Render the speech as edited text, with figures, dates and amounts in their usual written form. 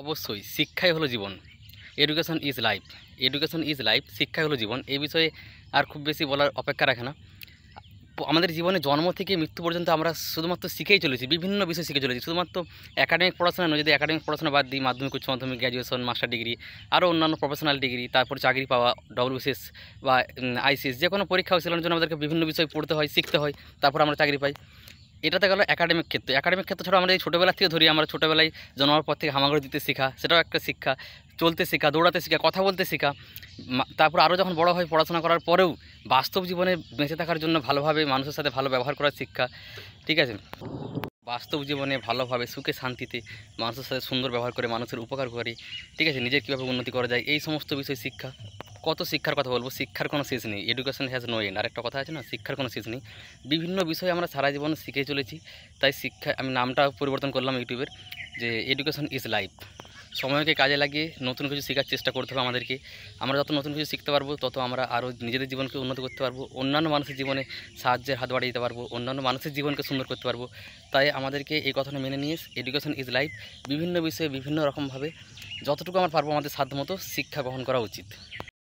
অবশ্যই শিক্ষাই হলো জীবন। Education is life. Education is life, শিক্ষাই হলো জীবন। এই বিষয়ে আর খুব বেশি বলার অপেক্ষা রাখে না। আমাদের জীবনে জন্ম থেকে মৃত্যু পর্যন্ত আমরা শুধুমাত্র শিখেই চলেছি, বিভিন্ন বিষয় শিখে চলেছি। শুধুমাত্র একাডেমিক পড়াশোনা নয়, যদি একাডেমিক পড়াশোনা বাদ দিই, মাধ্যমিক, উচ্চ মাধ্যমিক, গ্র্যাজুয়েশন, মাস্টার ডিগ্রি, আরও অন্যান্য প্রফেশনাল ডিগ্রি, তারপর চাকরি পাওয়া, ডব্লিউবিসিএস বা আইসিএস, যে কোনো পরীক্ষা অনুশীলনের জন্য আমাদেরকে বিভিন্ন বিষয় পড়তে হয়, শিখতে হয়, তারপর আমরা চাকরি পাই। এটাতে গেল একাডেমিক ক্ষেত্র। একাডেমিক ক্ষেত্র ছাড়াও আমরা এই ছোটোবেলা থেকে ধরি, আমরা ছোটোবেলায় জন্মার পর থেকে হামাগুড়ি দিতে শেখা, সেটাও একটা শিক্ষা। চলতে শেখা, দৌড়াতে শেখা, কথা বলতে শেখা। তারপর আরও যখন বড় হয়, পড়াশোনা করার পরেও বাস্তব জীবনে বেঁচে থাকার জন্য ভালোভাবে মানুষের সাথে ভালো ব্যবহার করার শিক্ষা। ঠিক আছে, বাস্তব জীবনে ভালোভাবে সুখে শান্তিতে মানুষের সাথে সুন্দর ব্যবহার করে মানুষের উপকার করে, ঠিক আছে, নিজের কীভাবে উন্নতি করা যায়, এই সমস্ত বিষয় শিক্ষা। কত শিক্ষার কথা বলবো, শিক্ষার কোনো শেষ নেই। এডুকেশন হ্যাজ নো এন্ড, আরেকটা কথা আছে না, শিক্ষার কোনো শেষ নেই। বিভিন্ন বিষয় আমরা সারা জীবন শিখে চলেছি। তাই শিক্ষা, আমি নামটা পরিবর্তন করলাম ইউটিউবের, যে এডুকেশন ইজ লাইফ। সময়কে কাজে লাগিয়ে নতুন কিছু শেখার চেষ্টা করতে হবে আমাদেরকে। আমরা যত নতুন কিছু শিখতে পারবো, তত আমরা আরও নিজেদের জীবনকে উন্নত করতে পারবো, অন্যান্য মানুষের জীবনে সাহায্যের হাত বাড়িয়ে দিতে পারবো, অন্যান্য মানুষের জীবনকে সুন্দর করতে পারবো। তাই আমাদেরকে এই কথাটা মেনে নিয়ে এডুকেশন ইজ লাইফ বিভিন্ন বিষয়ে বিভিন্ন রকমভাবে যতটুকু আমরা পারবো আমাদের সাধ্যমতো শিক্ষা গ্রহণ করা উচিত।